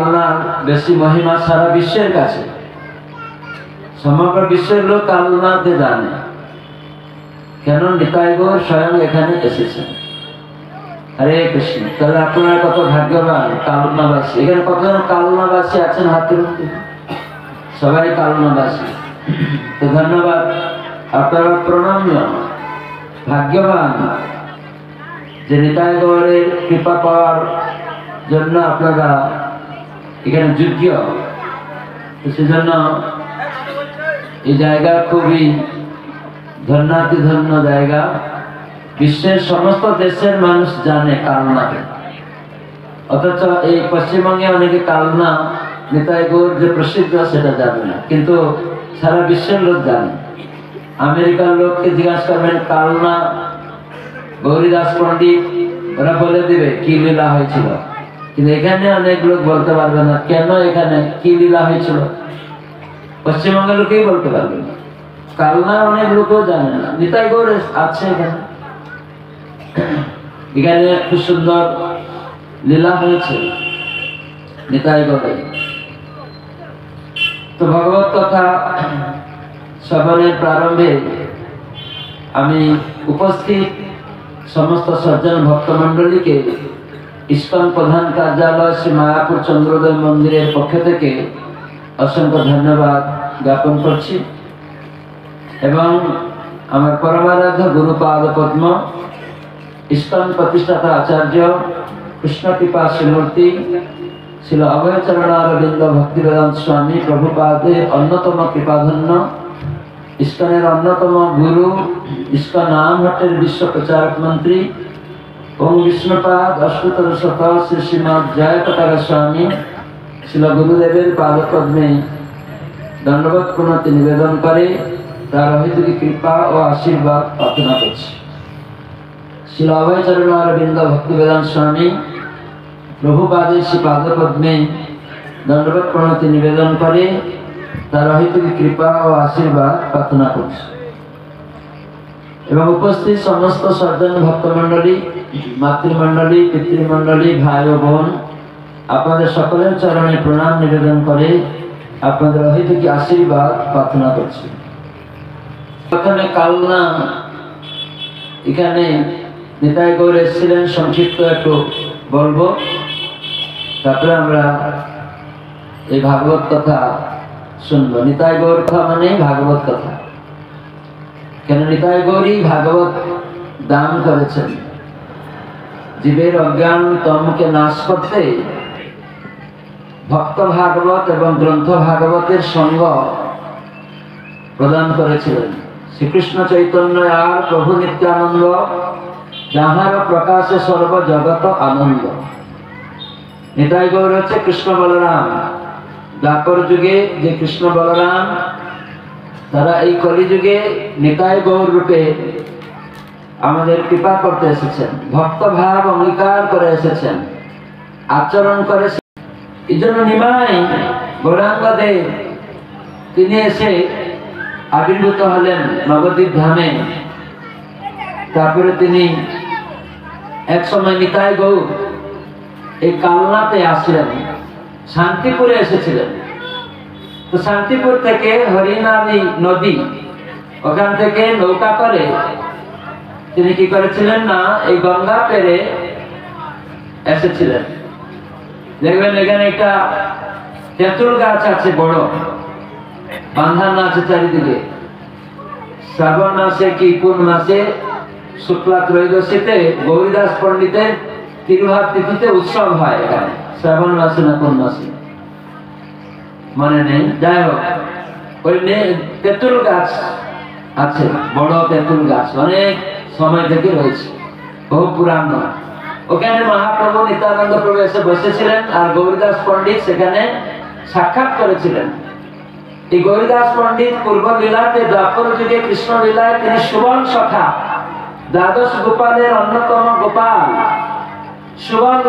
কালনা বেশি মহিমা সারা বিশ্বের কাছে, সমগ্র বিশ্বের লোক কালনাতে জানে, কেন নিতাই গৌর স্বয়ং এখানে এসেছেন। হরে কৃষ্ণ। তাহলে আপনারা কত ভাগ্যবান কালনাবাসী। এখানে কতজন কালনাবাসী আছেন হাতের মধ্যে? সবাই কালনাবাসী। তো ধন্যবাদ, আপনারা প্রণম্য ভাগ্যবান যে নিতাই গৌরের কৃপা পাওয়ার জন্য আপনারা এখানে যোগ্য। সেজন্য এই জায়গা খুবই ধন্যাতি ধন্য জায়গা। বিশ্বের সমস্ত দেশের মানুষ জানে কালনাকে, অথচ এই পশ্চিমবঙ্গে অনেকে কালনা নিতাই গৌর যে প্রসিদ্ধ সেটা জানে না, কিন্তু সারা বিশ্বের লোক জানে। আমেরিকার লোককে জিজ্ঞাসা করবেন কালনা গৌরীদাস পণ্ডিত, ওরা বলে দিবে কি লীলা হয়েছিল, কিন্তু এখানে অনেক লোক বলতে পারবে না কেন এখানে কি লীলা হয়েছিল। পশ্চিমবঙ্গের লোকেই বলতে পারবে না, কালনা অনেক লোকও জানে না। নিতাই গৌর আছে এখানে, এখানে খুব সুন্দর লীলা হয়েছে নিতাই গৌরে। তো ভগবত কথা শ্রবণের প্রারম্ভে আমি উপস্থিত সমস্ত সজ্জন ভক্তমণ্ডলীকে ইস্কন প্রধান কার্যালয় শ্রী মায়াপুর চন্দ্রোদয় মন্দিরের পক্ষ থেকে অসংখ্য ধন্যবাদ জ্ঞাপন করছি, এবং আমার পরমারাধ্য গুরুপাদ পদ্ম ইস্কন প্রতিষ্ঠাতা আচার্য কৃষ্ণ কৃপা শ্রীমূর্তি ছিল অভয়চরণারবিন্দ ভক্তিবেদান্ত স্বামী প্রভুপাদের অন্যতম কৃপাধন্য, ইস্কনের অন্যতম গুরু, ইস্কন নামহট্টের বিশ্ব প্রচারক মন্ত্রী ওম বিষ্ণুপাদ অষ্টতর শত শ্রী শ্রীমৎ জয়পতাকা স্বামী ছিল গুরুদেবের পাদপদ্মে দণ্ডবত প্রণতি নিবেদন করে তার অহেতুকী কৃপা ও আশীর্বাদ প্রার্থনা করছি। শিল অভয়চরণারবিন্দ ভক্তিবেদান্ত স্বামী প্রভুপাদের শ্রী পাদপদ্মে দণ্ডবত প্রণতি নিবেদন করে তার অহেতুকী কৃপা ও আশীর্বাদ প্রার্থনা করছি। এবং উপস্থিত সমস্ত সজ্জন ভক্তমণ্ডলী, মাতৃমণ্ডলী, পিতৃমণ্ডলী, ভাই ও বোন, আপনাদের সকলের চরণে প্রণাম নিবেদন করে আপনাদের অহেতুকী আশীর্বাদ প্রার্থনা করছি। প্রথমে কালনা এখানে নিতাই গৌর এসেছিলেন, সংক্ষিপ্ত একটু বলবো, তারপরে আমরা এই ভাগবত কথা শুনবো। নিতাই গৌর কথা মানে ভাগবত কথা, কেন নিতাই গৌরই ভাগবত দান করেছেন। জীবের অজ্ঞান তমকে নাশ করতে ভক্ত ভাগবত এবং গ্রন্থ ভাগবতের সঙ্গ প্রদান করেছিলেন। শ্রীকৃষ্ণ চৈতন্য আর প্রভু নিত্যানন্দ, যাহার প্রকাশে সর্ব জগত আনন্দ। নিতাই গৌর হচ্ছে কৃষ্ণ বলরাম। দ্বাপর যুগে যে কৃষ্ণ বলরাম, তারা এই কলিযুগে নিতাই গৌর রূপে আমাদের কৃপা করতে এসেছেন, ভক্ত ভাব অঙ্গীকার করে এসেছেন, আচরণ করে। এই জন্য নিমাই গৌরাঙ্গ দেব তিনি এসে আবির্ভূত হলেন নবদ্বীপ ধামে। তারপরে তিনি এক সময় নিতাই গৌর এই কালনাতে আসলেন, শান্তিপুরে এসেছিলেন। তো শান্তিপুর থেকে হরিনালী নদী, ওখান থেকে নৌকা করে তিনি কি করেছিলেন না এই গঙ্গা পেরে এসেছিলেন। দেখবেন এখানে একটা তেঁতুল গাছ আছে, বড় বাঁধানো আছে চারিদিকে। শ্রাবণ মাসে কি কোন মাসে শুক্লা ত্রয়োদশীতে গৌরীদাস পণ্ডিতের তিরুভাব তিথিতে উৎসব হয় এখানে, শ্রাবণ মাসে না কোন মাসে মনে নেই, যাই হোক ওই তেঁতুল গাছ আছে, বড় তেঁতুল গাছ অনেক সময় থেকে রয়েছে, বহু পুরানো। ওখানে মহাপ্রভু নিত্যানন্দ প্রভু এসে বসেছিলেন, আর গৌরীদাস পণ্ডিত সেখানে সাক্ষাৎ করেছিলেন। এই গৌরীদাস পণ্ডিত পূর্ব লীলাতে দ্বাপর যুগে কৃষ্ণ লীলায় তিনি সুবল সখা, দ্বাদশ গোপালের অন্যতম গোপাল, সুবল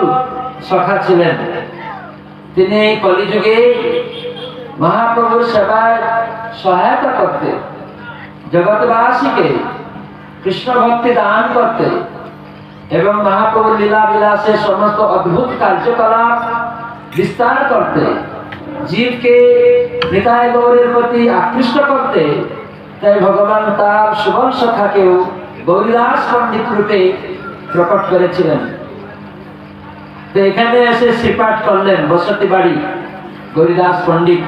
সখা ছিলেন। তিনি এই কলিযুগে মহাপ্রভুর সেবায় সহায়তা করতে, জগৎবাসীকে কৃষ্ণ ভক্তি দান করতে এবং মহাপ্রভুর লীলা বিলাসের সমস্ত অদ্ভুত কার্যকলাপ বিস্তার করতে, জীবকে নিতাই গৌরের প্রতি আকৃষ্ট করতে, তাই ভগবান তার সুবল সখাকেও গৌরীদাস পণ্ডিত রূপে প্রকট করেছিলেন। তো এখানে এসে শ্রীপাঠ করলেন, বসতি বাড়ি গৌরীদাস পণ্ডিত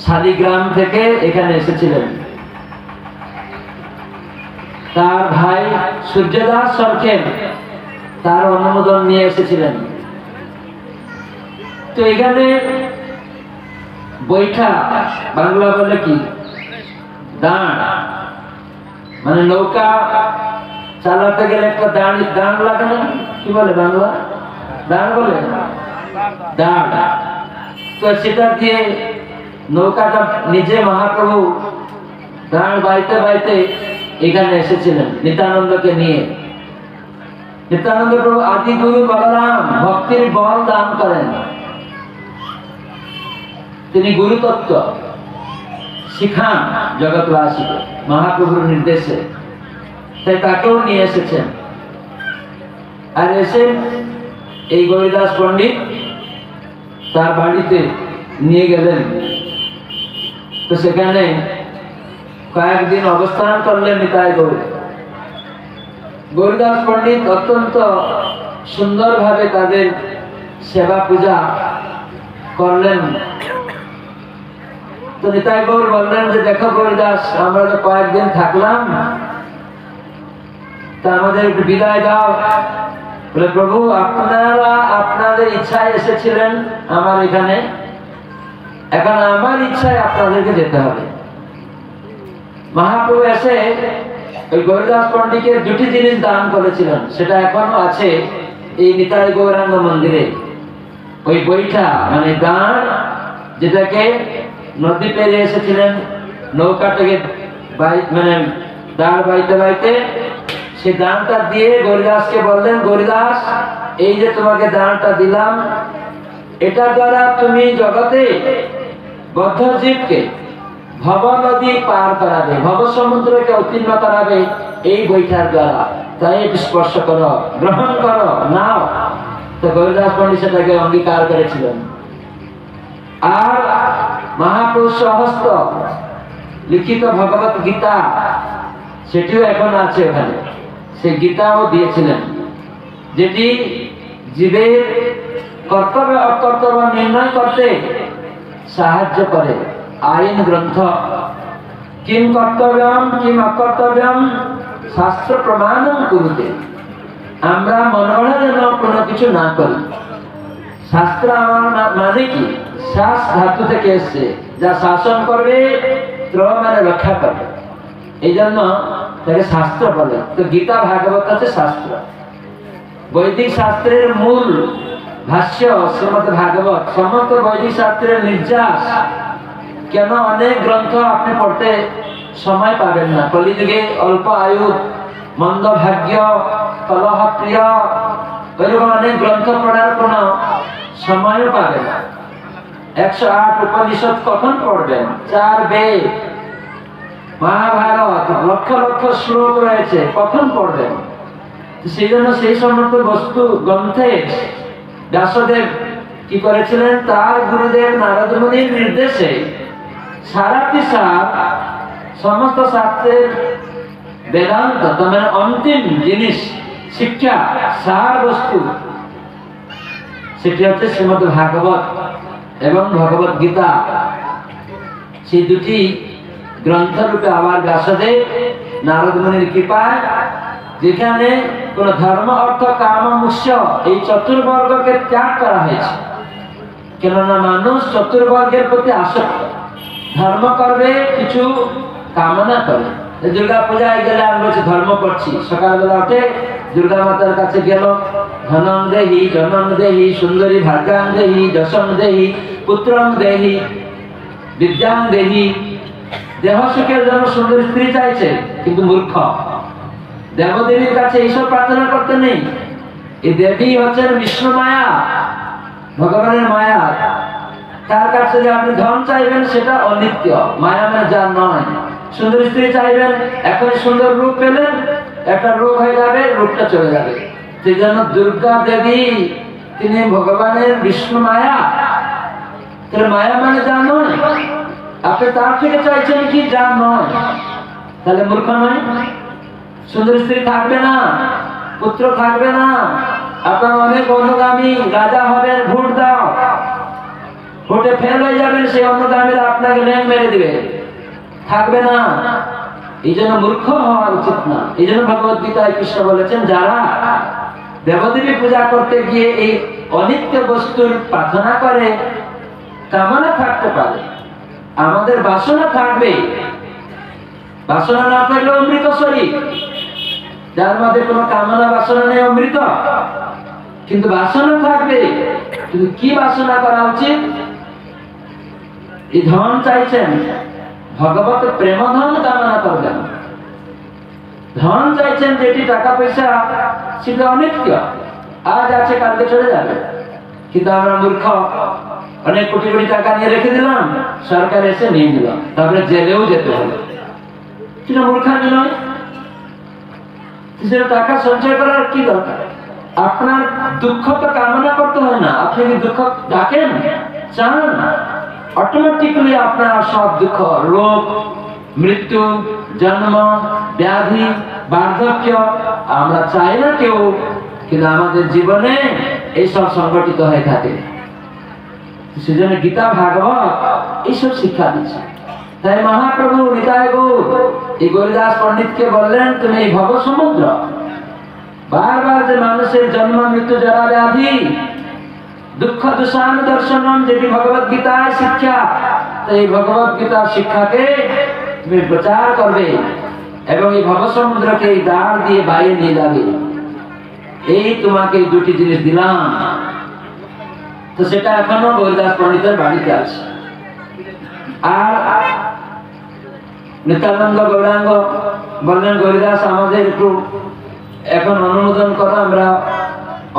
শালিগ্রাম থেকে এখানে এসেছিলেন। তার ভাই সূর্যদাস সরকেল তার অনুমোদন নিয়ে এসেছিলেন। তো এখানে বৈঠা বাংলা বলে কি, দাঁড়, মানে নৌকা চালাতে গেলে একটা দাঁড় লাগে না, কি বলে বাংলা, দাঁড় বলে, দাঁড়। তো সেটা দিয়ে নৌকাটা নিজে মহাপ্রভু দাঁড় বাইতে বাইতে এখানে এসেছিলেন নিত্যানন্দকে নিয়ে। নিত্যানন্দ প্রভু আদি গুরু বলরাম ভক্তির বল দান করেন, তিনি গুরুতত্ত্ব শিখান জগৎবাসীকে মহাপ্রভুর নির্দেশে, তাই তাকেও নিয়ে এসেছেন। আর এসে এই গৌরীদাস পণ্ডিত তার বাড়িতে নিয়ে গেলেন। তো সেখানে কয়েকদিন অবস্থান করলেন নিতাই গৌর। গৌরীদাস পণ্ডিত অত্যন্ত সুন্দরভাবে তাদের সেবা পূজা করলেন। তো নিতাই গৌর বললেন যে দেখো গৌরীদাস, আমরা তো কয়েকদিন থাকলাম, তা আমাদের একটু বিদায় দাও। বলে প্রভু, আপনারা আপনাদের ইচ্ছায় এসেছিলেন আমার এখানে, এখন আমার ইচ্ছায় আপনাদেরকে যেতে হবে। মহাপ্রভু এসে ওই গৌরীদাস পণ্ডিতকে দুটি জিনিস দান করেছিলেন, সেটা এখনো আছে এই নিতাই গৌরাঙ্গ মন্দিরে। ওই বৈঠা মানে দাঁড়, যেটাকে নদী পেরিয়ে এসেছিলেন নৌকাটাকে মানে দাঁড় বাইতে বাইতে, সেই দাঁড়টা দিয়ে গৌরীদাসকে বললেন, গৌরীদাস এই যে তোমাকে দাঁড়টা দিলাম, এটা দ্বারা তুমি জগতে বদ্ধ জীবকে ভব নদী পার করাবে, ভব সমুদ্রকে উত্তীর্ণ করাবে এই বৈঠার দ্বারা, তাই এটি স্পর্শ করো, গ্রহণ করো, নাও। তো গৌরীদাস পণ্ডিত সেটাকে অঙ্গীকার করেছিলেন। আর মহাপুরুষ সহস্ত লিখিত ভগবত গীতা, সেটিও এখন আছে ওখানে, সেই গীতাও দিয়েছিলেন, যেটি জীবের কর্তব্য অকর্তব্য নির্ণয় করতে সাহায্য করে। আইন গ্রন্থ, কিম কর্তব্যম কিম অকর্তব্যম শাস্ত্র প্রমাণম কুরুতে। আমরা মনে করা যেন কোনো কিছু না করি। শাস্ত্র আমার মানে কি, শাস ধাতু থেকে এসছে, যা শাসন করবে, ত্র মানে রক্ষা করবে, এই জন্য তাকে শাস্ত্র বলে। তো গীতা ভাগবত আছে শাস্ত্র। বৈদিক শাস্ত্রের মূল ভাষ্য শ্রীমদ ভাগবত, সমস্ত বৈদিক শাস্ত্রের নির্যাস। কেন অনেক গ্রন্থ আপনি পড়তে সময় পাবেন না, কলিযুগে অল্প আয়ু, মন্দ ভাগ্য, কলহ প্রিয়, ওইরকম অনেক গ্রন্থ পড়ার কোনো সময়ও পাবেন না। 108 উপনিষদ কখন পড়বেন, 4 বেদ, মহাভারত, লক্ষ লক্ষ শ্লোক রয়েছে, কখন পড়বেন? সেই জন্য সেই সমস্ত বস্তু গ্রন্থে ব্যাসদেব কি করেছিলেন, তার গুরুদেব নারদ মুনির নির্দেশে সারাটি সার সমস্ত শাস্ত্রের বেদান্ত, মানে অন্তিম জিনিস, শিক্ষা সার বস্তু, সেটি হচ্ছে শ্রীমদ ভাগবত এবং ভগবত গীতা। সেই দুটি গ্রন্থ রূপে আবার ব্যাসদেব নারদ মুনির কৃপায়, যেখানে কোন ধর্ম অর্থ কাম মোক্ষ এই চতুর্বর্গকে ত্যাগ করা হয়েছে। কেননা মানুষ চতুর্বর্গের প্রতি আসক্ত, ধর্ম করবে কিছু কামনা করে। দুর্গা পূজায় গেলে আমি বলছি ধর্ম করছি, সকালবেলা উঠে দুর্গা মাতার কাছে গেল, ধনং দেহি জনং দেহি সুন্দরী ভাগ্যাং দেহি যশং দেহি পুত্রং দেহি বিদ্যাং দেহি। দেহ সুখের জন্য সুন্দর স্ত্রী চাইছে, কিন্তু মূর্খ। দেবদেবীর কাছে এইসব প্রার্থনা করতে নেই। এই দেবী হচ্ছেন বিষ্ণু মায়া, ভগবানের মায়া। তার কাছে যে আপনি ধন চাইবেন সেটা অনিত্য, মায়া মানে যা নয়। সুন্দর স্ত্রী চাইবেন, এখন সুন্দর রূপ পেলেন, একটা রোগ হয়ে যাবে, রূপটা চলে যাবে। সেই জন্য দুর্গা দেবী তিনি ভগবানের বিষ্ণু মায়া। তাহলে মায়া মানে যা নয়, আপনি তার থেকে চাইছেন কি যা নয়, তাহলে মূর্খ নয়? সুন্দর স্ত্রী থাকবে না, পুত্র থাকবে না, আপনার অনেক অনুগামী, রাজা হবেন, ভোট দাও, ভোটে ফেল হয়ে যাবেন, সেই অনুগামীরা আপনাকে ল্যাং মেরে দিবে, থাকবে না। এই জন্য মূর্খ হওয়া উচিত না। এই জন্য ভগবত গীতায় কৃষ্ণ বলেছেন, যারা দেবদেবী পূজা করতে গিয়ে এই অনিত্য বস্তুর প্রার্থনা করে, কামনা থাকতে পারে, আমাদের বাসনা থাকবে। বাসনা না থাকলে অমৃত শরীর, যার মধ্যে কোনো কামনা বাসনা নেই, অমৃত। কিন্তু বাসনা থাকবে, কিন্তু কি বাসনা করা উচিত? এই ধন চাইছেন, ভগবত প্রেম ধন কামনা করবেন। ধন চাইছেন যেটি টাকা পয়সা, সেটা অনিত্য, আজ আছে কালকে চলে যাবে। কিন্তু আমরা মূর্খ, অনেক কোটি কোটি টাকা নিয়ে রেখে দিলাম, সরকার এসে নিয়ে নিল, তারপরে জেলেও যেতে হবে। সেটা মূর্খামি নয়? সেটা টাকা সঞ্চয় করার কি দরকার? আপনার দুঃখ তো কামনা করতে হয় না, আপনি কি দুঃখ ডাকেন, চান, অটোমেটিক্যালি আপনার সব দুঃখ, রোগ, মৃত্যু, জন্ম, ব্যাধি, বার্ধক্য আমরা চাই না কেউ, কিন্তু আমাদের জীবনে এইসব সংগঠিত হয়ে থাকে। সেজন্য গীতা ভাগবত এইসব শিক্ষা দিচ্ছে। তাই মহাপ্রভু নিতাই গৌর এই গৌরদাস পণ্ডিতকে বললেন, তুমি এই ভব সমুদ্র, বারবার যে মানুষের জন্ম, মৃত্যু, জরা, ব্যাধি, দুঃখ, দুঃসান দর্শনম, যেটি ভগবত গীতায় শিক্ষা, এই ভগবত গীতার শিক্ষাকে তুমি প্রচার করবে এবং এই ভব সমুদ্রকে এই দ্বার দিয়ে বাইরে নিয়ে যাবে। এই তোমাকে এই দুটি জিনিস দিলাম। তো সেটা এখনো গৌরদাস পণ্ডিতের বাড়িতে আছে। আর নিত্যানন্দ গৌরাঙ্গ বললেন, গৌরদাস আমাদের একটু এখন অনুমোদন করো, আমরা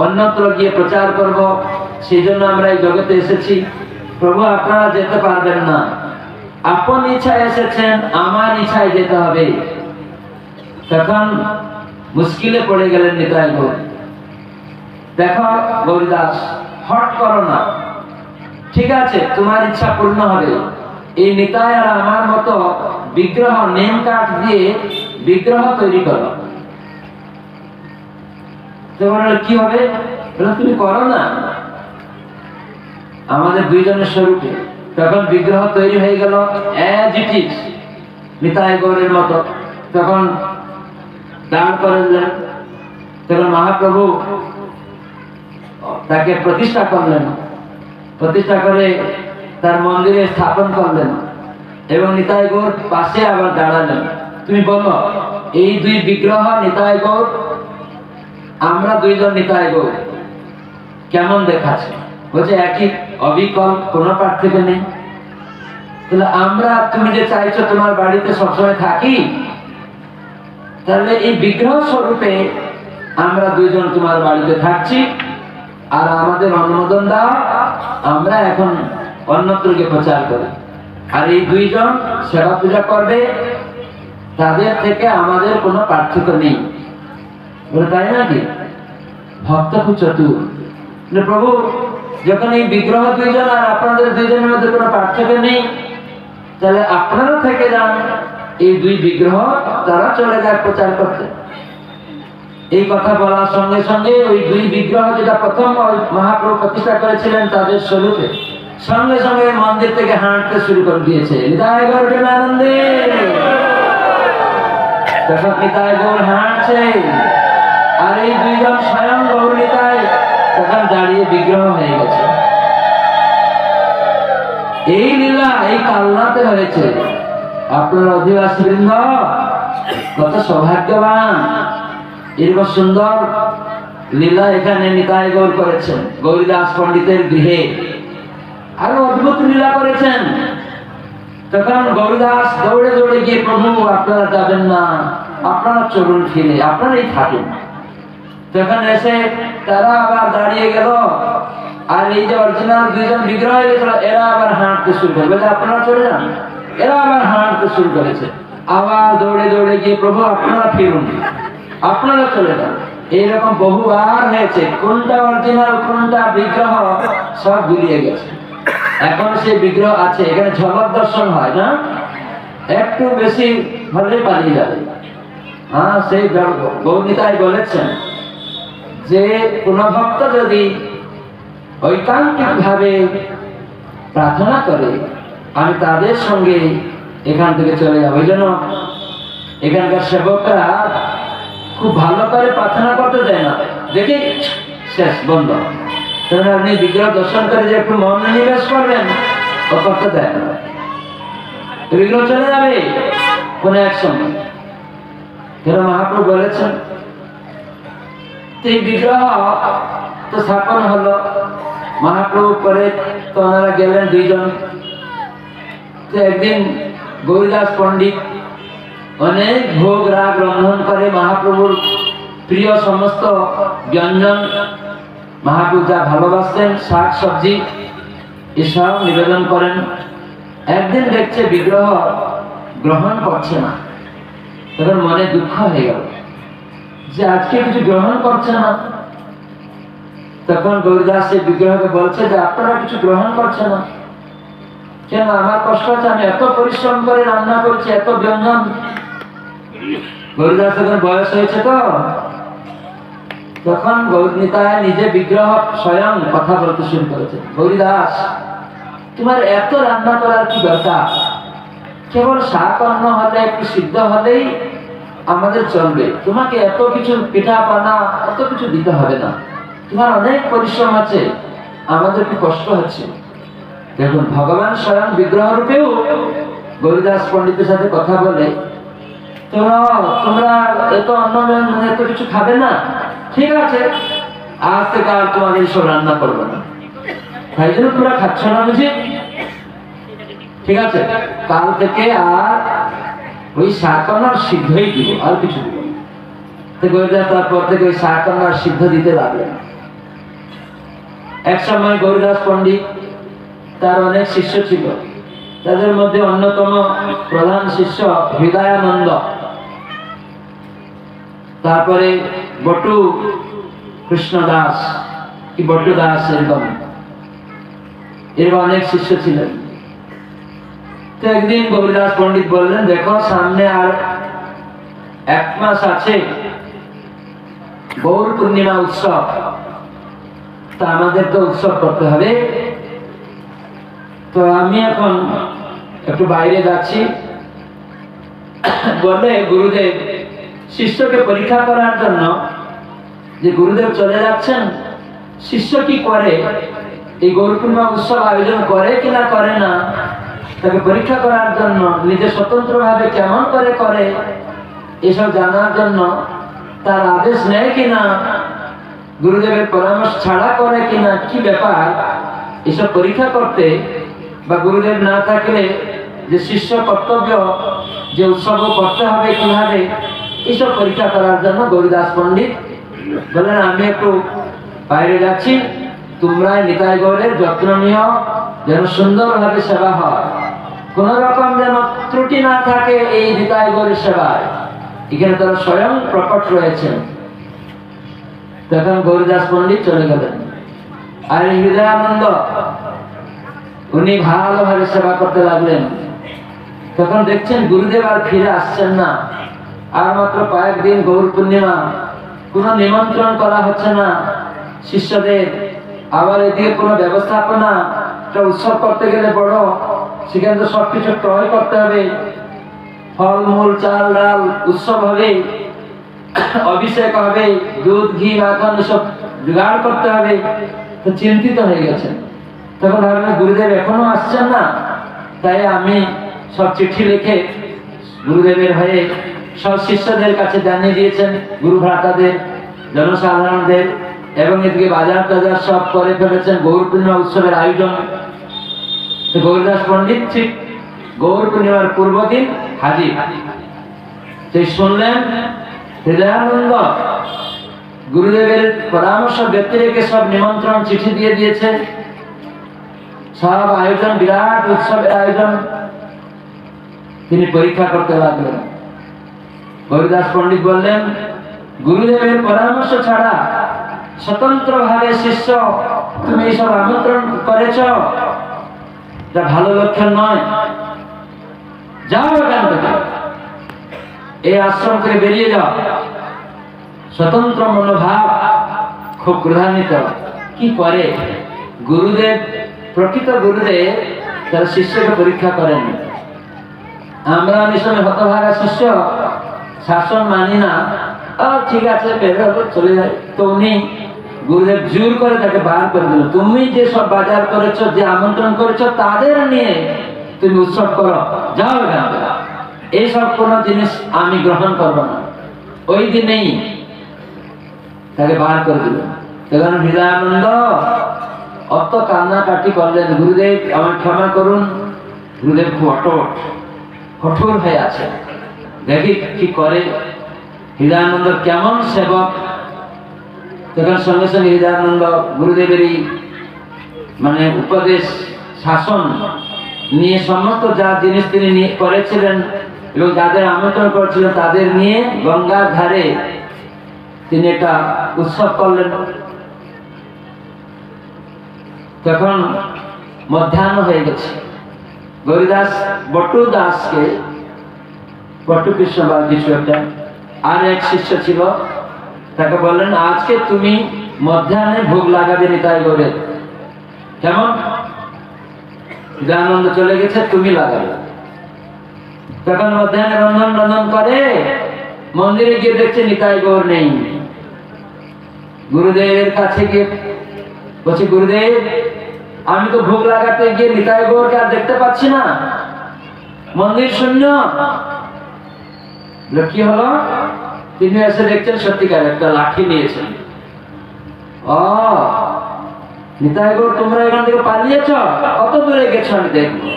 অন্যত্র গিয়ে প্রচার করব, সেই জন্য আমরা এই জগতে এসেছি। প্রভু আপনারা যেতে পারবেন না, আপন ইচ্ছায় এসেছেন, আমার ইচ্ছায় যেতে হবে। তখন মুশকিলে পড়ে গেলেন নিতাই গৌর। দেখো গৌরদাস, হট করো না, ঠিক আছে তোমার ইচ্ছা পূর্ণ হবে। এই নিতাই আর আমার মতো বিগ্রহ, নেম কাঠ দিয়ে বিগ্রহ তৈরি করো। কি হবে? তুমি করো না, আমাদের দুইজনের স্বরূপে। তখন বিগ্রহ তৈরি হয়ে গেল অ্যাজ ইট ইজ, নিতাই গৌরের মতো। তখন দাঁড় করে দিলেন। তখন মহাপ্রভু তাকে প্রতিষ্ঠা করলেন, প্রতিষ্ঠা করে তার মন্দিরে স্থাপন করলেন এবং নিতাই গৌর পাশে আবার দাঁড়ালেন। তুমি বলো, এই দুই বিগ্রহ নিতাই গৌর, আমরা দুইজন নিতাই গৌর, কেমন দেখাচ্ছে? বলছে একই, অবিকল, কোনো পার্থক্য নেই। তাহলে আমরা, তুমি যে চাইছো তোমার বাড়িতে সবসময় থাকি, তাহলে এই বিগ্রহ স্বরূপে আমরা দুইজন তোমার বাড়িতে থাকছি, আর আমাদের অনুমোদন দাও, আমরা এখন অন্যত্রকে প্রচার করি। আর এই দুইজন সেবা পূজা করবে, তাদের থেকে আমাদের কোনো পার্থক্য নেই। বলে তাই নাকি? ভক্ত খুব চতুর। প্রভু, যখন এই বিগ্রহ দুইজন আর আপনাদের দুইজনের মধ্যে কোনো পার্থক্য নেই, তাহলে আপনারা থেকে যান, এই দুই বিগ্রহ তারা চলে যায় প্রচার করতে। এই কথা বলার সঙ্গে সঙ্গে ওই দুই বিগ্রহ, যেটা প্রথম মহাপ্রভু প্রতিষ্ঠা করেছিলেন তাদের স্বরূপে, সঙ্গে সঙ্গে মন্দির থেকে হাঁটতে শুরু করে দিয়েছে। নিতাই গৌর আনন্দে তখন নিতাই গৌর হাঁটছে, আর এই দুইজন স্বয়ং গৌর নিতাই তখন দাঁড়িয়ে বিগ্রহ হয়ে গেছে। এই লীলা এই কালনাতে হয়েছে। আপনার অধিবাসী বৃন্দ কত সৌভাগ্যবান, এরকম সুন্দর লীলা এখানে নিতাই গৌর করেছেন গৌরীদাস পণ্ডিতের গৃহে। আরো অদ্ভুত লীলা করেছেন। তখন গৌরীদাস দৌড়ে দৌড়ে গিয়ে, প্রভু আপনারা যাবেন না, আপনারা চলুন ফিরে, আপনারাই থাকুন। তখন এসে তারা আবার দাঁড়িয়ে গেল, আর এই যে অরিজিনাল দুইজন বিগ্রহ হয়ে গেছিল, এরা আবার হাঁটতে শুরু করে, বলে আপনারা চলে যান। এরা আবার হাঁটতে শুরু করেছে, আবার দৌড়ে দৌড়ে গিয়ে, প্রভু আপনারা ফিরুন, আপনারা চলে যান। এইরকম বহুবার হয়েছে, কোনটা অরিজিনাল কোনটা বিগ্রহ সব গুলিয়ে গেছে। এখন সেই বিগ্রহ আছে, এখানে ঝলক দর্শন হয় না, একটু বেশি হলে পালিয়ে যাবে। হ্যাঁ, সেই গৌরনিতাই বলেছেন যে কোন ভক্ত যদি ঐকান্তিক ভাবে প্রার্থনা করে আমি তাদের সঙ্গে এখান থেকে চলে যাবো। এই জন্য এখানকার সেবকরা খুব ভালো করে প্রার্থনা করতে দেয় না, দেখি শেষ বন্ধ। তাহলে আপনি বিগ্রহ দর্শন করে যে একটু মন নিবেশ করবেন, ও করতে দেয় না, বিগ্রহ চলে যাবে কোন এক সময়। কেন মহাপ্রভু বলেছেন এই বিগ্রহ তো স্থাপন হলো, মহাপ্রভু পরে তো ওনারা গেলেন দুইজন। একদিন গৌরীদাস পণ্ডিত অনেক ভোগ রাগ রন্ধন করে, মহাপ্রভুর প্রিয় সমস্ত ব্যঞ্জন, মহাপ্রভু যা ভালোবাসতেন শাক সবজি এসব নিবেদন করেন। একদিন দেখছে বিগ্রহ গ্রহণ করছে না, তখন মনে দুঃখ হয়ে গেল যে আজকে কিছু গ্রহণ করছে না। তখন গৌরীদাস সেই বিগ্রহকে বলছে যে আপনারা কিছু গ্রহণ করছে না কেন? আমার কষ্ট হচ্ছে, আমি এত পরিশ্রম করে রান্না করছি, এত ব্যঞ্জন। গৌরীদাস তখন বয়স হয়েছে তো, তখন গৌরনিতায় নিজে বিগ্রহ স্বয়ং কথা বলতে শুরু করেছে। গৌরীদাস, তোমার এত রান্না করার কি দরকার? কেবল শাক অন্ন হলে একটু সিদ্ধ হলেই আমাদের চলবে, তোমাকে এত কিছু পিঠা পানা এত কিছু দিতে হবে না, তোমার অনেক পরিশ্রম আছে, আমাদের কি কষ্ট হচ্ছে। দেখুন, ভগবান স্বয়ং বিগ্রহ রূপেও গৌরীদাস পণ্ডিতের সাথে কথা বলে, তোমরা এত অন্ন এত কিছু খাবে না, ঠিক আছে, আজ থেকে আর তোমাদের এইসব রান্না করবে না, তাই জন্য তোমরা খাচ্ছ না বুঝি, ঠিক আছে, কাল থেকে আর ওই শাক আর সিদ্ধই দিব, আর কিছু দিব। গৌরীদাস তারপর থেকে ওই শাক আর সিদ্ধ দিতে লাগলেন। এক সময় গৌরীদাস পণ্ডিত তার অনেক শিষ্য ছিল, তাদের মধ্যে অন্যতম প্রধান শিষ্য হৃদয়ানন্দ, তারপরে বটু কৃষ্ণ দাস কি বটু দাস, এরকম অনেক শিষ্য ছিলেন। তো একদিন গৌরীদাস পণ্ডিত বললেন, দেখো সামনে আর 1 মাস আছে গৌর পূর্ণিমা উৎসব, তা আমাদের তো উৎসব করতে হবে, তো আমি এখন একটু বাইরে যাচ্ছি। বলে গুরুদেব শিষ্যকে পরীক্ষা করার জন্য যে গুরুদেব চলে যাচ্ছেন, শিষ্য কি করে, এই গৌর পূর্ণিমা উৎসব আয়োজন করে কিনা করে না, তাকে পরীক্ষা করার জন্য, নিজে স্বতন্ত্র ভাবে কেমন করে করে এসব জানার জন্য তার আদেশ নেয় কিনা, গুরুদেবের পরামর্শ ছাড়া করে কিনা, কি ব্যাপার, এসব পরীক্ষা করতে, বা গুরুদেব না থাকলে যে শিষ্য কর্তব্য যে উৎসব করতে হবে কিভাবে, এসব পরীক্ষা করার জন্য গৌরীদাস পণ্ডিত বললেন, আমি একটু বাইরে যাচ্ছি, তোমরা নিতাই গৌরের যত্ন নিও, যেন সুন্দরভাবে সেবা হয়, কোন রকম যেন ত্রুটি না থাকে এই নিতাই গৌরের সেবায়, এখানে তারা স্বয়ং প্রকট রয়েছেন। তখন গৌরীদাস পণ্ডিত চলে গেলেন। আর হৃদয়ানন্দ উনি ভালোভাবে সেবা করতে লাগলেন। তখন দেখছেন গুরুদেব আর ফিরে আসছেন না, আর মাত্র কয়েকদিন গৌর পূর্ণিমা, কোনো নিমন্ত্রণ করা হচ্ছে না শিষ্যদের, আবার এদিকে কোনো ব্যবস্থাপনা, উৎসব করতে গেলে বড়, সেখানে তো সবকিছু ক্রয় করতে হবে, ফলমূল চাল ডাল, উৎসব হবে, অভিষেক হবে, দুধ ঘি মাখন এসব জোগাড় করতে হবে, তো চিন্তিত হয়ে গেছেন। তখন ভাবলেন গুরুদেব এখনো আসছেন না, তাই আমি সব চিঠি লিখে গুরুদেবের হয়ে সব শিষ্যদের কাছে জানিয়ে দিয়েছেন, গুরু ভ্রাতাদের, জনসাধারণদের, এবং এদিকে বাজার টাজার সব করে ফেলেছেন গৌর পূর্ণিমা উৎসবের আয়োজন। গৌরদাস পণ্ডিত ঠিক গৌর পূর্ণিমার পূর্বদিন হাজির। সেই শুনলেন হৃদয়ানন্দ গুরুদেবের পরামর্শ ব্যক্তি রেখে সব নিমন্ত্রণ চিঠি দিয়ে দিয়েছে, সব আয়োজন, বিরাট উৎসবের আয়োজন। তিনি পরীক্ষা করতে লাগলেন। গৌরদাস পণ্ডিত বললেন, গুরুদেবের পরামর্শ ছাড়া স্বতন্ত্রভাবে শিষ্য তুমি এইসব আমন্ত্রণ করেছ, এটা ভালো লক্ষণ নয়। যাও এখান থেকে, এই আশ্রম থেকে বেরিয়ে যাও। স্বতন্ত্র মনোভাব, খুব ক্রোধান্বিত। কি করে গুরুদেব? প্রকৃত গুরুদেব তার শিষ্যকে পরীক্ষা করেন। আমরা অনেক সময় হতভাগা শিষ্য, শাসন মানি না, ঠিক আছে বের হবো, চলে যাই। তো উনি গুরুদেব জোর করে তাকে বার করে দিল, তুমি যে সব বাজার করেছো, যে আমন্ত্রণ করেছো, তাদের নিয়ে তুমি উৎসব করো, যাও এখান থেকে। এইসব কোনো জিনিস আমি গ্রহণ করবো না। ওই দিনেই তাকে বার করে দিল। তখন হৃদয়ানন্দ অত কান্নাকাটি করলেন, গুরুদেব আমার ক্ষমা করুন। গুরুদেব খুব কঠোর হয়ে আছে, দেখি কি করে। হৃদয়ানন্দ কেমন সেবক। তখন সঙ্গে সঙ্গে হৃদয়ানন্দ গুরুদেবেরই মানে উপদেশ, শাসন নিয়ে সমস্ত যা জিনিস তিনি করেছিলেন এবং যাদের আমন্ত্রণ করেছিলেন তাদের নিয়ে গঙ্গার ধারে তিনি একটা উৎসব করলেন। তখন মধ্যাহ্ন হয়ে গেছে। গৌরীদাস বটু দাসকে, বটু কৃষ্ণ বা কিছু একটা, আর এক শিষ্য ছিল, তাকে বললেন আজকে তুমি মধ্যাহ্নে ভোগ লাগাবে নিতাই গৌরে। কেমন? হৃদয়ানন্দ চলে গেছে, তুমি লাগাবে। তখন মধ্যাহ্নে রন্ধন করে মন্দিরে গিয়ে দেখছে নিতাই গৌর নেই। গুরুদেবের কাছে গিয়ে বলছি, গুরুদেব আমি তো ভোগ লাগাতে গিয়ে নিতাই গৌরকে আর দেখতে পাচ্ছি না, মন্দির শূন্য। কি হলো? তিনি এসে দেখছেন সত্যিকার একটা লাঠি নিয়েছেন। নিতাই গৌর তোমরা এখান থেকে পালিয়েছ, কত দূরে গেছো আমি দেখবো।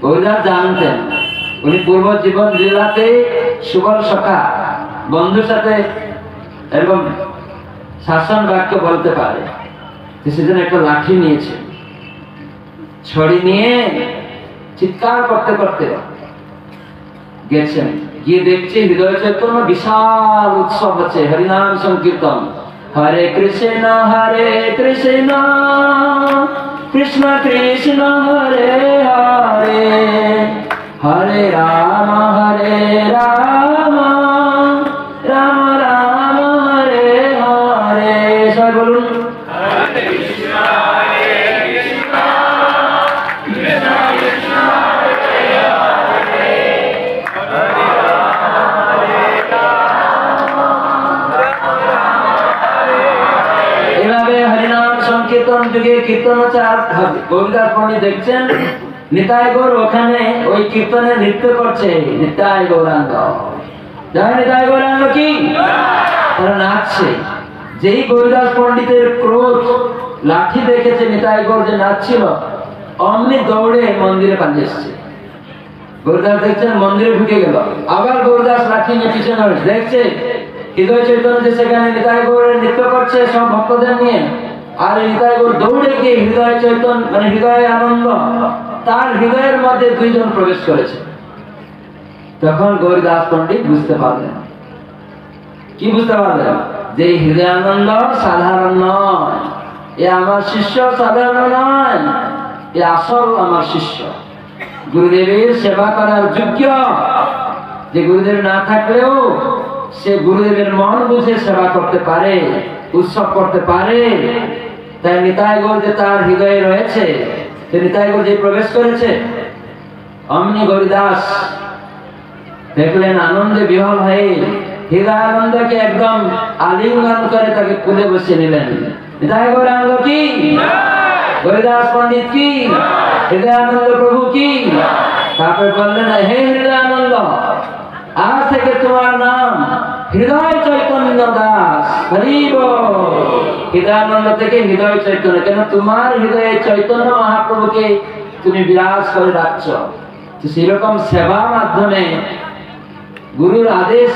গৌরদাস জানতেন উনি পূর্ব জীবন লীলাতে সুবল সখা, বন্ধুর সাথে এরকম শাসন বাক্য বলতে পারে, সেজন্য একটা লাঠি নিয়েছে। ছড়ি নিয়ে চিৎকার করতে করতে গেছেন। গিয়ে দেখছে হৃদয় চৈতন্য বিশাল উৎসব হচ্ছে, হরিনাম সংকীর্তন। হরে কৃষ্ণ কৃষ্ণ কৃষ্ণ হরে হরে, হরে রাম রাম রাম হরে হরে। সবাই বলুন যুগে কীর্তনাচার গোবিন্দাস পণ্ডিত দেখছেন নিতাই গৌর ওখানে ওই কীর্তনে নৃত্য করছে। নিতাই গৌরাঙ্গ, নিতাই গৌরাঙ্গ কি তারা নাচছে। যেই গোবিন্দাস পণ্ডিতের ক্রোধ, লাঠি দেখেছে নিতাই গৌর যে নাচছিল, অমনি দৌড়ে মন্দিরে পালিয়ে এসছে। গৌরদাস দেখছেন মন্দিরে ঢুকে গেল। আবার গৌরদাস লাঠি নিয়ে পিছনে দেখছে হৃদয় চৈতন্য যে সেখানে নিতাই গৌরের নৃত্য করছে সব ভক্তদের নিয়ে। আর নিতাই গৌর দৌড়ে গিয়ে হৃদয় চৈতন্য মানে হৃদয় আনন্দ, তার হৃদয়ের মধ্যে দুইজন প্রবেশ করেছে। তখন গৌরদাস পণ্ডিত বুঝতে পারলেন। কি বুঝতে পারলেন? যে হৃদয়ানন্দ সাধারণ নয়, এ আমার শিষ্য সাধারণ নয়, এ আসল আমার শিষ্য, গুরুদেবের সেবা করার যোগ্য। যে গুরুদেব না থাকলেও সে গুরুদেবের মন বুঝে সেবা করতে পারে, উৎসব করতে পারে। তাই নিতাই গৌর যে তার হৃদয়ে রয়েছে, সে নিতাই গৌর যে প্রবেশ করেছে, অমনি গৌরীদাস দেখলেন আনন্দে বিহল হয়ে হৃদয়ানন্দকে একদম আলিঙ্গন করে তাকে কুলে বসিয়ে নিলেন। নিতাই গৌরাঙ্গ কি, গৌরীদাস পণ্ডিত কি, হৃদয়ানন্দ প্রভু কি। তারপরে বললেন, হে হৃদয়ানন্দ, আজ থেকে তোমার নাম হৃদয় চৈতন্য দাস। হরি বল। হৃদয়ানন্দ থেকে হৃদয় চৈতন্য, কেন তোমার হৃদয়ে চৈতন্য মহাপ্রভুকে তুমি বিরাজ করে রাখছ। সেরকম সেবা মাধ্যমে গুরুর আদেশ